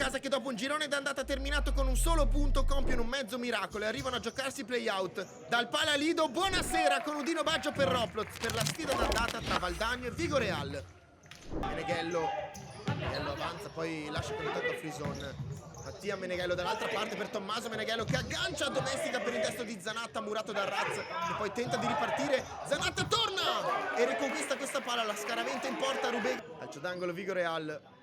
casa che dopo un girone d'andata terminato con un solo punto compiono un mezzo miracolo e arrivano a giocarsi play-out. Dal Palalido, buonasera con Udino Baggio per Roploz per la sfida d'andata tra Valdagno e Vigoreal. Meneghello avanza, poi lascia con il tocco a Frison. Mattia Meneghello dall'altra parte per Tommaso Meneghello che aggancia a Domestica per il destro di Zanatta, murato da Raz, che poi tenta di ripartire. Zanatta torna e riconquista questa palla, la scaraventa in porta Rubega. Calcio d'angolo Vigoreal.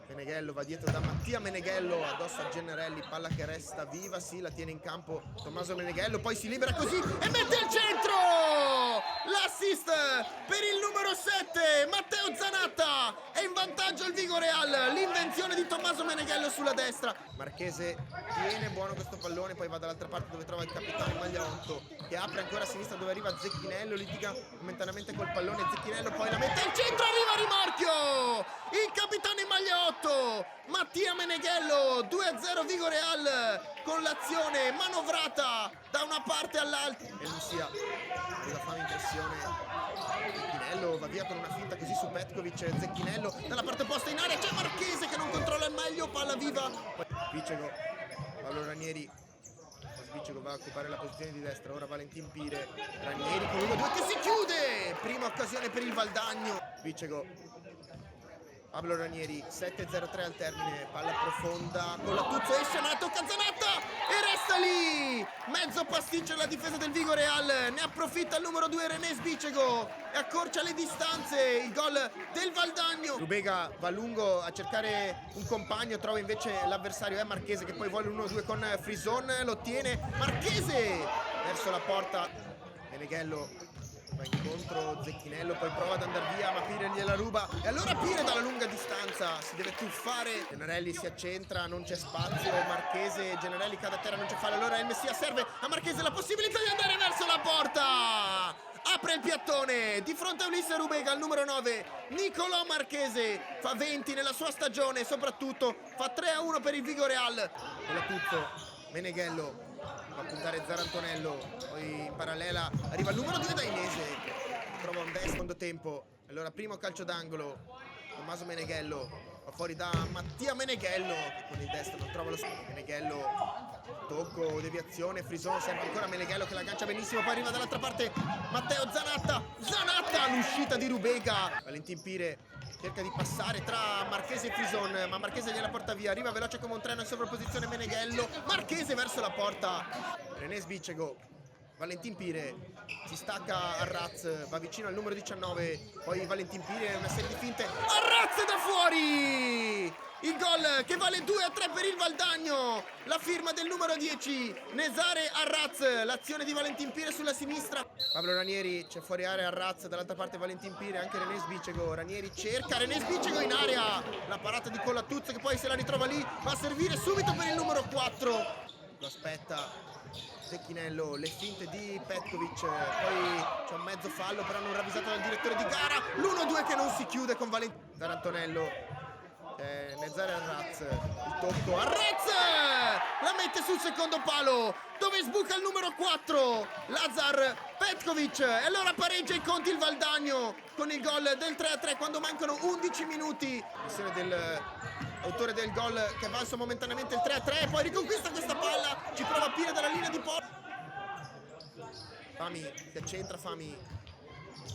Meneghello va dietro da Mattia Meneghello, addosso a Gennarelli, palla che resta viva, sì, la tiene in campo Tommaso Meneghello, poi si libera così e mette il centro! L'assist per il numero 7, Matteo Zanatta, è in vantaggio il Vigoreal, l'invenzione di Tommaso Meneghello sulla destra. Marchese tiene buono questo pallone, poi va dall'altra parte dove trova il capitano in maglia 8, che apre ancora a sinistra dove arriva Zecchinello, litiga momentaneamente col pallone, Zecchinello poi la mette al centro, arriva a rimorchio! Il capitano in maglia 8! Mattia Meneghello, 2-0 Vigoreal con l'azione manovrata da una parte all'altra. E Lucia aveva fame in pressione. Zecchinello va via con una finta così su Petkovic. Zecchinello dalla parte opposta in area, c'è Marchese che non controlla il meglio, palla viva. Poi Vicego, Paolo Ranieri. Vicego va a occupare la posizione di destra, ora Valentin Pire. Ranieri con 1-2 che si chiude. Prima occasione per il Valdagno. Vicego. Pablo Ranieri, 7-0-3 al termine, palla profonda con la Tuzzo, esce ma la tocca Zanatta e resta lì! Mezzo pasticcio alla difesa del Vigoreal, ne approfitta il numero 2 René Sbicego e accorcia le distanze, il gol del Valdagno. Rubega va lungo a cercare un compagno, trova invece l'avversario, è Marchese che poi vuole 1-2 con Frison, lo ottiene, Marchese verso la porta, Meneghello va incontro Zecchinello, poi prova ad andare via ma Pire gliela ruba e allora Pire dalla lunga distanza si deve tuffare. Gennarelli si accentra, non c'è spazio, Marchese, Gennarelli cade a terra, non c'è fallo, allora il Messia serve a Marchese la possibilità di andare verso la porta, apre il piattone di fronte a Ulisse Rubega, il numero 9 Nicolò Marchese fa 20 nella sua stagione, soprattutto fa 3-1 per il Vigoreal. Con la Tuzzo, Meneghello va a puntare Zarantonello, poi in parallela arriva il numero 2 Dainese, trova un destro secondo tempo, allora primo calcio d'angolo, Tommaso Meneghello va fuori da Mattia Meneghello che con il destro non trova lo spazio. Meneghello, tocco, deviazione, Frison, serve ancora Meneghello che la aggancia benissimo, poi arriva dall'altra parte Matteo Zanatta, l'uscita di Rubega, Valentin Pire cerca di passare tra Marchese e Frison, ma Marchese gliela porta via, arriva veloce come un treno in sovrapposizione Meneghello, Marchese verso la porta, René Sbicego, Valentin Pire si stacca a Raz, va vicino al numero 19, poi Valentin Pire una serie di finte, Arraz da fuori! Il gol che vale 2-3 per il Valdagno, la firma del numero 10 Nesare Arraz, l'azione di Valentin Pire sulla sinistra, Pablo Ranieri c'è fuori area Arraz, dall'altra parte Valentin Pire, anche René Sbicego, Ranieri cerca, René Sbicego in area, la parata di Collatuzzo che poi se la ritrova lì, va a servire subito per il numero 4, lo aspetta Zecchinello, le finte di Petkovic, poi c'è un mezzo fallo però non ravvisato dal direttore di gara, l'1-2 che non si chiude con Zarantonello. Nezare Arraz, il tocco, Arraz la mette sul secondo palo dove sbuca il numero 4 Lazar Petkovic e allora pareggia i conti il Valdagno con il gol del 3-3 quando mancano 11 minuti. Missione dell'autore del gol che avanza momentaneamente il 3-3 poi riconquista questa palla, ci prova a Pire dalla linea di porta, Fami che centra, Fami,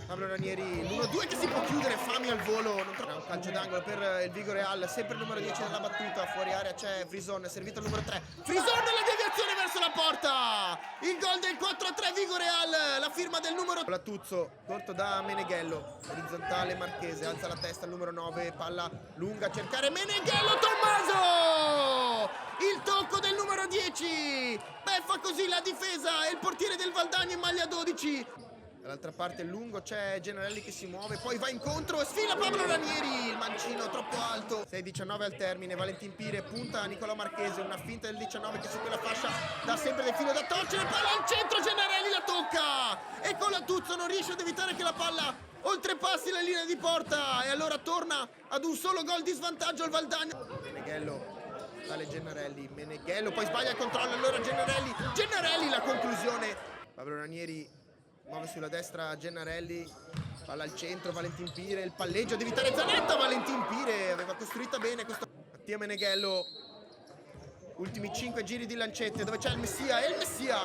Pablo Ranieri, l'1-2 che si può chiudere, Fami al volo, non trova un calcio d'angolo per il Vigoreal, sempre il numero 10 della battuta, fuori area c'è Frison, servito al numero 3, Frison nella deviazione verso la porta, il gol del 4-3 Vigoreal, la firma del numero Latuzzo, corto da Meneghello, orizzontale Marchese, alza la testa il numero 9, palla lunga a cercare Meneghello, Tommaso! Il tocco del numero 10, beffa così la difesa e il portiere del Valdagno in maglia 12. Dall'altra parte lungo c'è Gennarelli che si muove, poi va incontro e sfila Pablo Ranieri, il mancino troppo alto. 6-19 al termine, Valentin Pire punta a Nicolò Marchese, una finta del 19 che su quella fascia dà sempre del filo da torcere, palla al centro, Gennarelli la tocca e con la Tuzzo non riesce ad evitare che la palla oltrepassi la linea di porta e allora torna ad un solo gol di svantaggio il Valdagno. Meneghello, tale Gennarelli, Meneghello poi sbaglia il controllo, allora Gennarelli la conclusione, Pablo Ranieri muove sulla destra Gennarelli, palla al centro, Valentin Pire, il palleggio ad evitare Zanatta, Valentin Pire aveva costruita bene questo. Mattia Meneghello Ultimi 5 giri di lancette dove c'è il Messia, e il Messia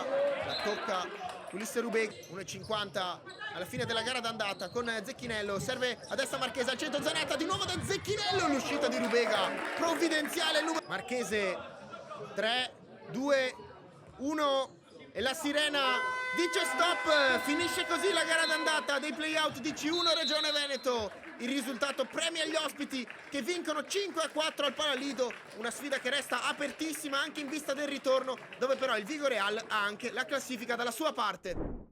la tocca Ulisse Rubega. 1,50 alla fine della gara d'andata con Zecchinello. Serve a destra Marchese, al centro Zanetta, di nuovo da Zecchinello, l'uscita di Rubega provvidenziale. Marchese 3, 2, 1 e la sirena dice stop. Finisce così la gara d'andata dei playout di C1 Regione Veneto. Il risultato premia gli ospiti che vincono 5-4 al Palalido, una sfida che resta apertissima anche in vista del ritorno, dove però il Vigo Real ha anche la classifica dalla sua parte.